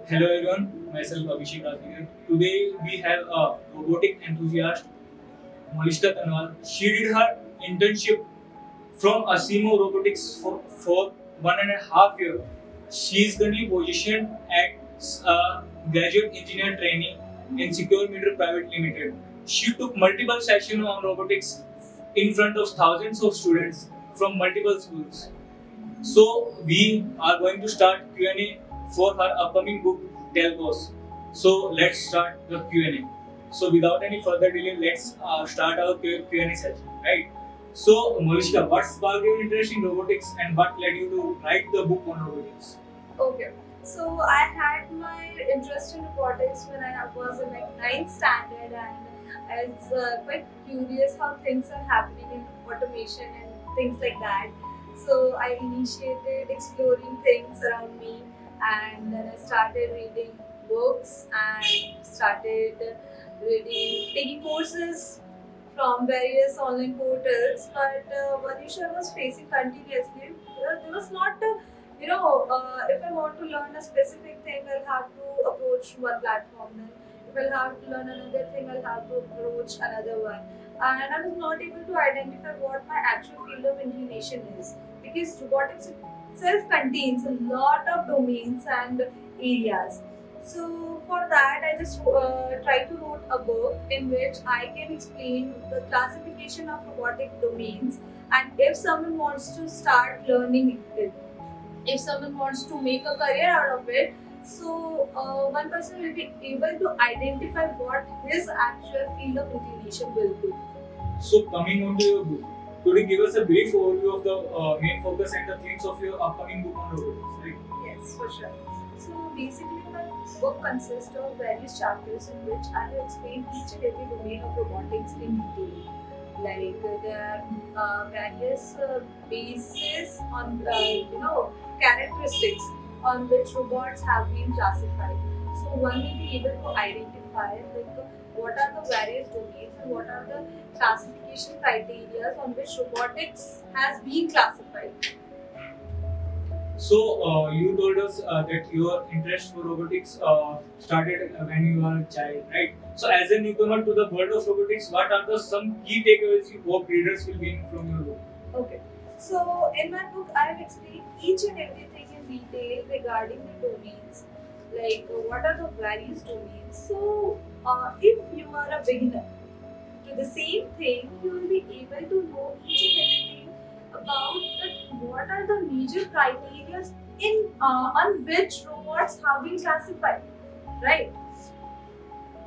Hello everyone, myself Abhishek here. Today we have a robotic enthusiast, Molishka Tunwal. She did her internship from Asimo Robotics for 1.5 years. She is currently positioned at graduate engineer training in Secure Meter Private Limited. She took multiple sessions on robotics in front of thousands of students from multiple schools. So we are going to start Q&A for her upcoming book Talos. So let's start the Q&A. So without any further delay, let's start our Q&A session, right? So Molishka, what sparked your interest in robotics and what led you to write the book on robotics? Okay. So I had my interest in robotics when I was in like ninth standard, and I was quite curious how things are happening in automation and things like that. So I initiated exploring things around me, and then I started reading books and started taking courses from various online portals. But one issue I was facing continuously, there was not if I want to learn a specific thing, I'll have to approach one platform. Then, if I'll have to learn another thing, I'll have to approach another one. And I was not able to identify what my actual field of inclination is, because robotics itself contains a lot of domains and areas. So for that, I just try to write a book in which I can explain the classification of robotic domains, and if someone wants to start learning it, if someone wants to make a career out of it, so one person will be able to identify what his actual field of inclination will be. So coming on to your book, could you give us a brief overview of the main focus and the themes of your upcoming book on robotics? Right? Yes, for sure. So basically, my book consists of various chapters in which I have explained each and every domain of robotics in detail. Like there are various bases on characteristics on which robots have been classified. So one will be able to identify what are the various domains and what are the classification criteria on which robotics has been classified. So you told us that your interest for robotics started when you were a child, right? So as a newcomer to the world of robotics, what are the some key takeaways you hope readers will gain from your book? Okay. So in my book, I have explained each and everything in detail regarding the domains, like what are the various domains. So if you are a beginner to the same thing, you will be able to know each and everything about what are the major criteria in on which robots have been classified, right?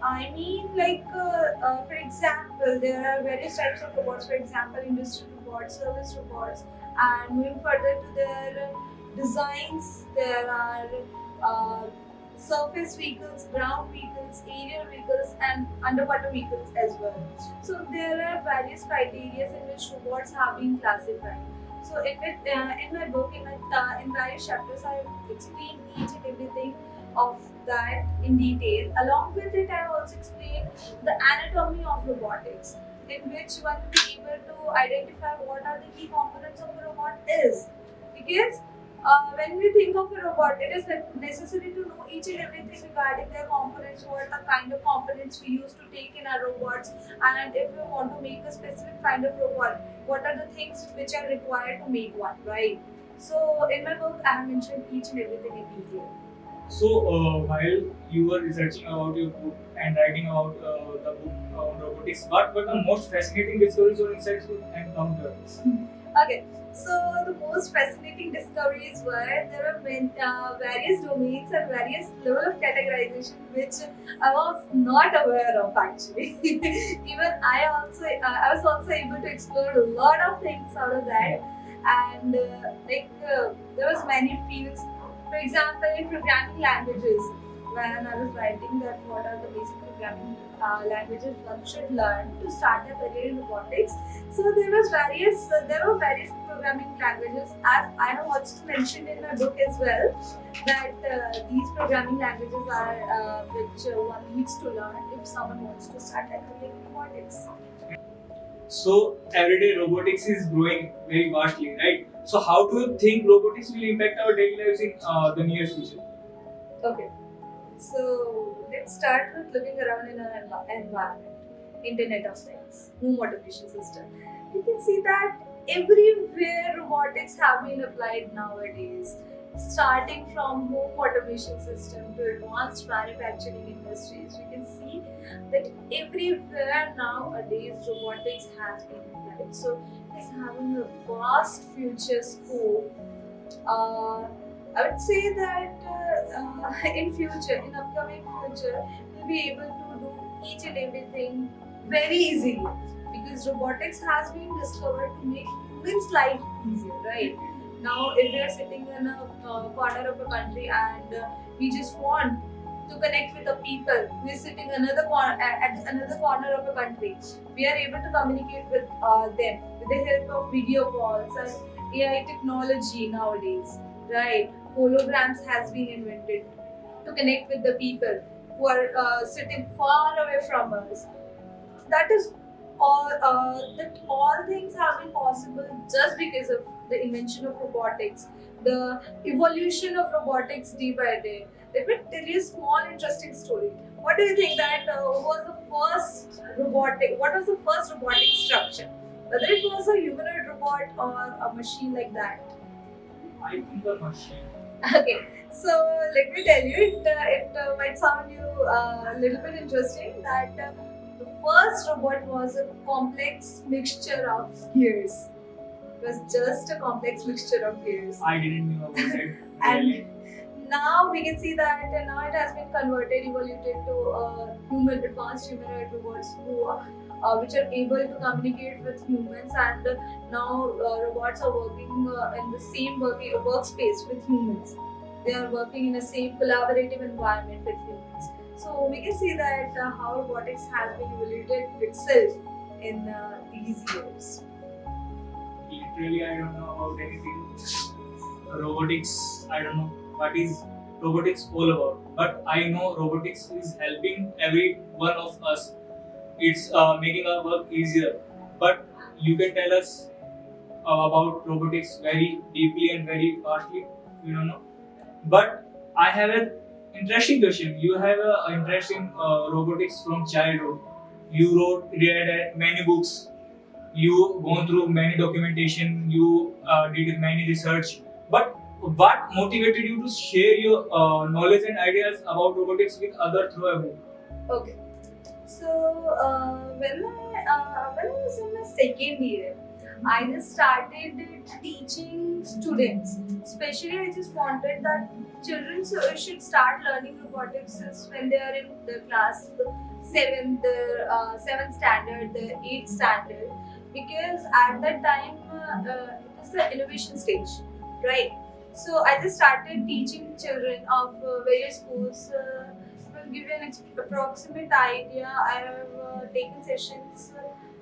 I mean, for example, there are various types of robots. For example, industrial robots, service robots, and moving further to their designs, there are uh, surface vehicles, ground vehicles, aerial vehicles, and underwater vehicles as well. So there are various criteria in which robots have been classified. So in my book, in various chapters, I have explained each and everything of that in detail. Along with it, I also explained the anatomy of robotics, in which one will be able to identify what are the key components of a robot is. Because when we think of a robot, it is necessary to know each and everything regarding their components, what the kind of components we use to take in our robots, and if we want to make a specific kind of robot, what are the things which are required to make one, right? So in my book, I have mentioned each and everything in detail. So while you were researching about your book and writing about the book on robotics, what were the most fascinating discoveries or insights you encountered? Okay, so the most fascinating discoveries were there are various domains and various level of categorization which I was not aware of actually. Even I was also able to explore a lot of things out of that, and there was many fields. For example, in programming languages, when I was writing that what are the basic programming languages one should learn to start a career in robotics. So there were various programming languages, as I have also mentioned in my book as well, that these programming languages are which one needs to learn if someone wants to start a career in robotics. So everyday robotics is growing very vastly, right? So how do you think robotics will impact our daily lives in the near future? Okay. So let's start with looking around in our environment. Internet of Things, home automation system. You can see that everywhere robotics have been applied nowadays, starting from home automation system to advanced manufacturing industries. We can see that everywhere nowadays robotics has been applied. So it's having a vast future scope. I would say that in future, in upcoming future, we'll be able to do each and everything very easily because robotics has been discovered to make humans' life easier, right? Now, if we are sitting in a corner of a country and we just want to connect with the people who is sitting another corner at another corner of a country, we are able to communicate with them with the help of video calls and AI technology nowadays, right? Holograms has been invented to connect with the people who are sitting far away from us. That is all. That all things have been possible just because of the invention of robotics, the evolution of robotics day by day. Let me tell you a small interesting story. What do you think that was the first robotic? What was the first robotic structure? Whether it was a humanoid robot or a machine like that. I think a machine. Okay, so let me tell you, it might sound you a little bit interesting that the first robot was a complex mixture of gears. It was just a complex mixture of gears. I didn't know about it. And now we can see that now it has been converted, evolved to advanced humanoid robots which are able to communicate with humans, and now robots are working in the same workspace with humans. They are working in the same collaborative environment with humans. So we can see that how robotics has been evolved itself in these years. Literally, I don't know about anything. Robotics, I don't know what is robotics all about. But I know robotics is helping every one of us. It's making our work easier. But you can tell us about robotics very deeply and very partly. We don't know. But I have an interesting question. You have an interest in robotics from childhood. You read many books. You gone through many documentation. You did many research. But what motivated you to share your knowledge and ideas about robotics with others through a book? Okay. So when I was in my second year, I just started teaching students. Especially, I just wanted that children should start learning robotics since when they are in the class seventh standard, the eighth standard, because at that time it is the innovation stage, right? So I just started teaching children of various schools. To give you an approximate idea, I have taken sessions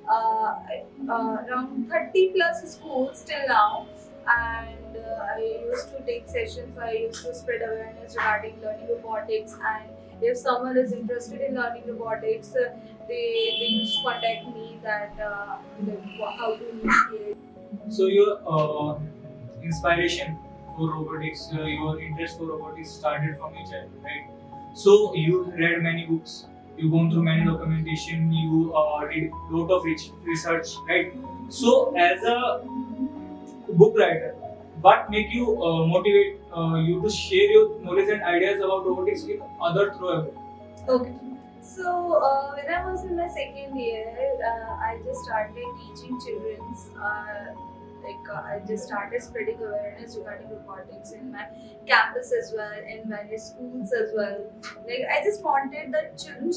around 30 plus schools till now, and I used to take sessions. I used to spread awareness regarding learning robotics, and if someone is interested in learning robotics, they used to contact me that how to initiate. So your inspiration for robotics, your interest for robotics started from your childhood, right? So you read many books, you gone through many documentation, you did lot of research, right? So as a book writer, what make you motivate you to share your knowledge and ideas about robotics with other through a book? Okay. So when I was in my second year, I just started teaching children's. I just started spreading awareness regarding robotics in my campus as well, in various schools as well. Like I just wanted that children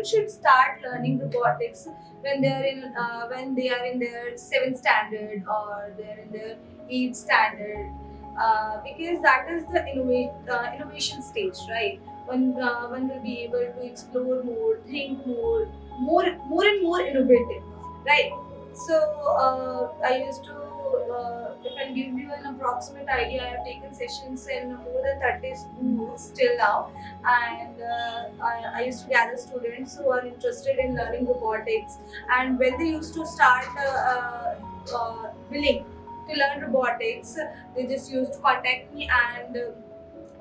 should start learning robotics when they are in their seventh standard or they're in their eighth standard, because that is the innovation stage, right? When we'll be able to explore more, think more and more innovative, right? So I used to, if I give you an approximate idea, I have taken sessions in more than 30 schools till now, and I used to gather students who are interested in learning robotics, and when they used to start willing to learn robotics, they just used to contact me and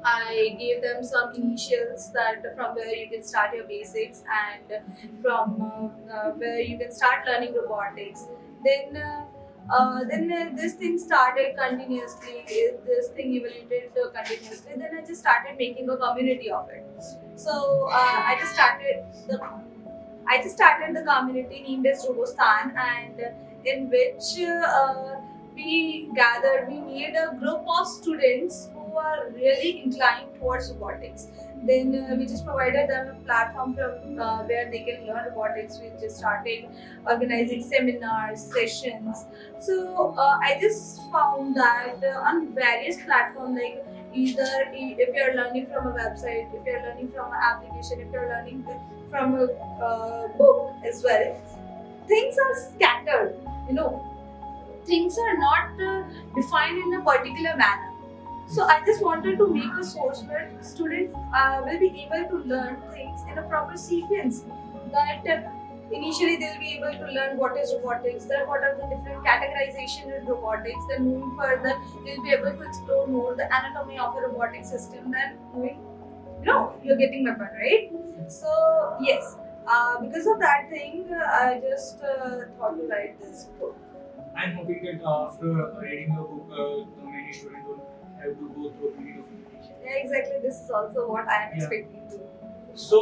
I gave them some initials that from where you can start your basics and from where you can start learning robotics. Then this thing started continuously. This thing evaluated continuously. Then I just started making a community of it. So I just started the community named as Robostan, and in which we made a group of students who are really inclined towards robotics. Then we just provided them a platform from where they can learn robotics. We just started organizing seminars, sessions. So I just found that on various platforms, like if you're learning from a website, if you're learning from an application, if you're learning from a book as well, things are scattered. You know, things are not defined in a particular manner. So I just wanted to make a source where students will be able to learn things in a proper sequence. That initially they'll be able to learn what is robotics, then what are the different categorization in robotics. Then moving further, they'll be able to explore more the anatomy of a robotic system. Then moving, you're getting my point, right? So yes, because of that thing, I just thought to write this book. I'm hoping that after reading your book, the many students don't have to go through a period of meditation. Yeah, exactly. This is also what I am Yeah. expecting to. So,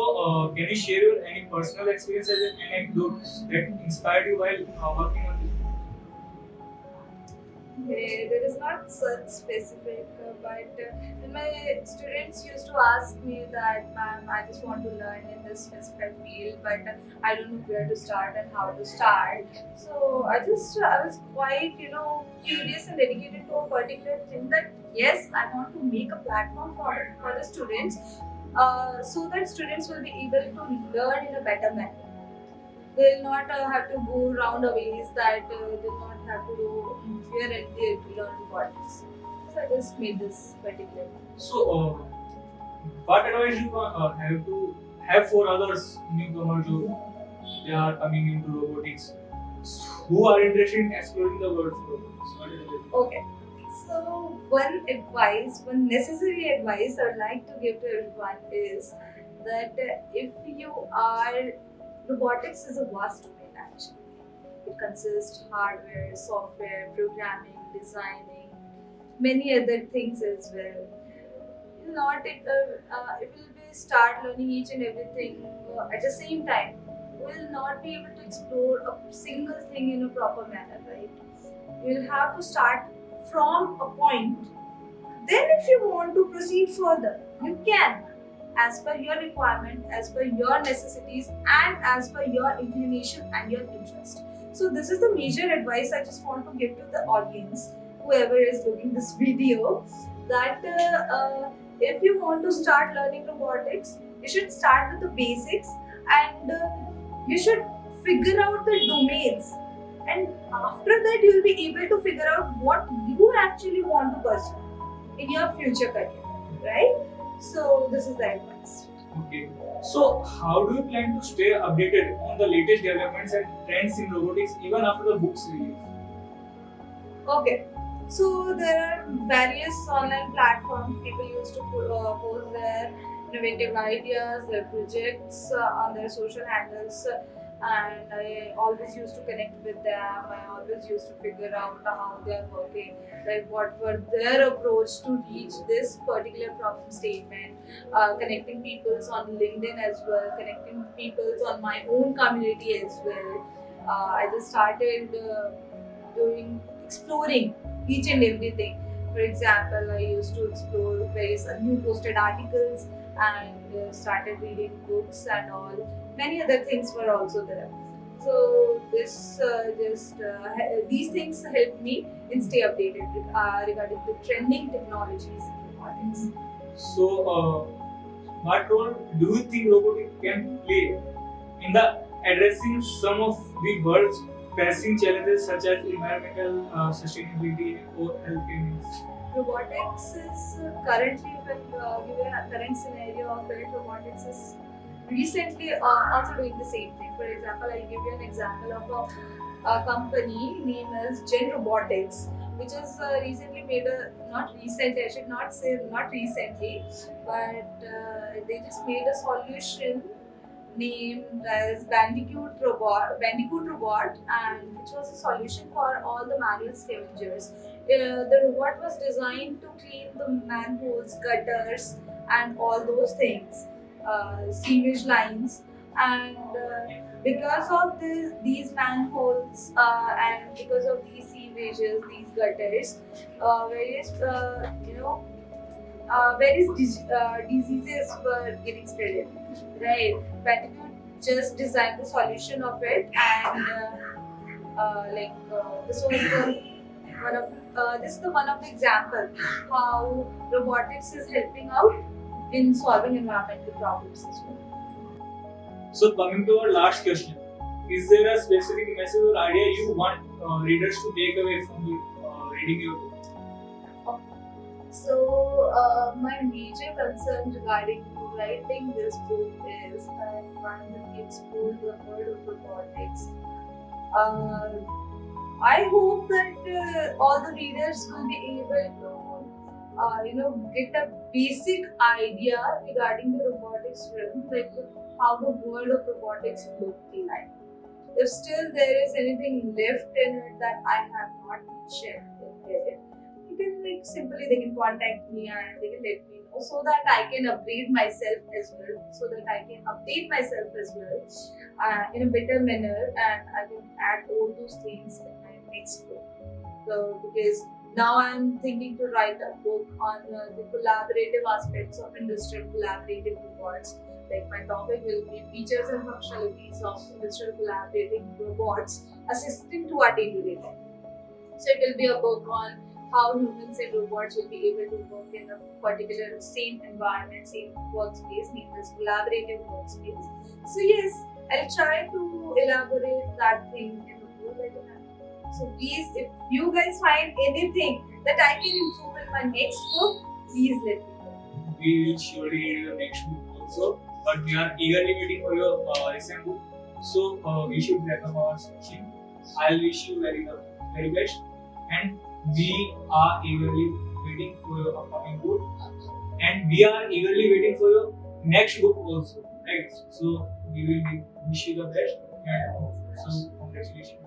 can you share your any personal experiences and anecdotes that inspired you while working on this book? There is not such specific, but when my students used to ask me that, ma'am, I just want to learn in this specific field, but I don't know where to start and how to start. So I was quite, curious and dedicated to a particular thing that yes, I want to make a platform for the students, so that students will be able to learn in a better manner. They'll not have to go roundaways, that they'll not have to go here and there to learn robotics. So I just made this particular. So, what advice you have to have for others newcomers who they are coming into robotics, who are interested in exploring the world of robotics? What is it? Okay. So one necessary advice I would like to give to everyone is that if you are, robotics is a vast domain actually. It consists hardware, software, programming, designing, many other things as well. Not it will be start learning each and everything at the same time. Will not be able to explore a single thing in a proper manner, right? You'll have to start from a point. Then, if you want to proceed further, you can, as per your requirement, as per your necessities, and as per your inclination and your interest. So, this is the major advice I just want to give to the audience, whoever is looking this video, that if you want to start learning robotics, you should start with the basics, and you should figure out the domains, and after that you'll be able to figure out what you actually want to pursue in your future career, right? So this is the advice. Okay. So, how do you plan to stay updated on the latest developments and trends in robotics even after the book's release? Okay, so there are various online platforms. People used to post their innovative ideas, their projects on their social handles, and I always used to connect with them. I always used to figure out how they are working, like what were their approach to reach this particular problem statement. Connecting peoples on LinkedIn as well, connecting peoples on my own community as well. I just started doing exploring each and everything. For example, I used to explore various new posted articles and started reading books and all. Many other things were also there. So these things helped me in stay updated regarding the trending technologies in robotics. So, what role do you think robotics can play in the addressing some of the world's pressing challenges such as environmental sustainability or healthcare needs? Robotics is currently, if I give you a current scenario of it, robotics is recently also doing the same thing. For example, I'll give you an example of a company named as Gen Robotics, which is recently made a not recent. I should not say not recently, but they just made a solution named as Bandicoot Robot, and which was a solution for all the manual scavengers. The robot was designed to clean the manholes, gutters, and all those things, sewage lines, and because of these manholes and because of these sewages, these gutters, various diseases were getting spread. Right, Bandicoot just designed the solution of it, and this was the this is the one of the example how robotics is helping out in solving environmental problems as well. So coming to our last question, is there a specific message or idea you want readers to take away from reading your book? So, my major concern regarding writing this book is I want to explore the world of robotics. I hope that all the readers will be able to, get a basic idea regarding the robotics realm, like how the world of robotics look like. If still there is anything left in it that I have not mentioned in here, you can they can contact me and they can let me know so that I can upgrade myself as well, so that I can update myself as well in a better manner, and I can add all those things in my next book. So, because now I'm thinking to write a book on the collaborative aspects of industrial collaborative robots. Like my topic will be features and functionalities of industrial collaborating robots assisting to our day-to-day life. So it will be a book on how humans and robots will be able to work in a particular same environment, same workspace, named as collaborative workspace. So yes, I'll try to elaborate that thing in a more better manner. So please, if you guys find anything that I can improve in my next book, please let me know. We will surely read your next book also, but we are eagerly waiting for your recent book. So we should wrap up our session. I'll wish you very best, and we are eagerly waiting for your upcoming book, and we are eagerly waiting for your next book also. Right? So we will wish you the best, and so congratulations.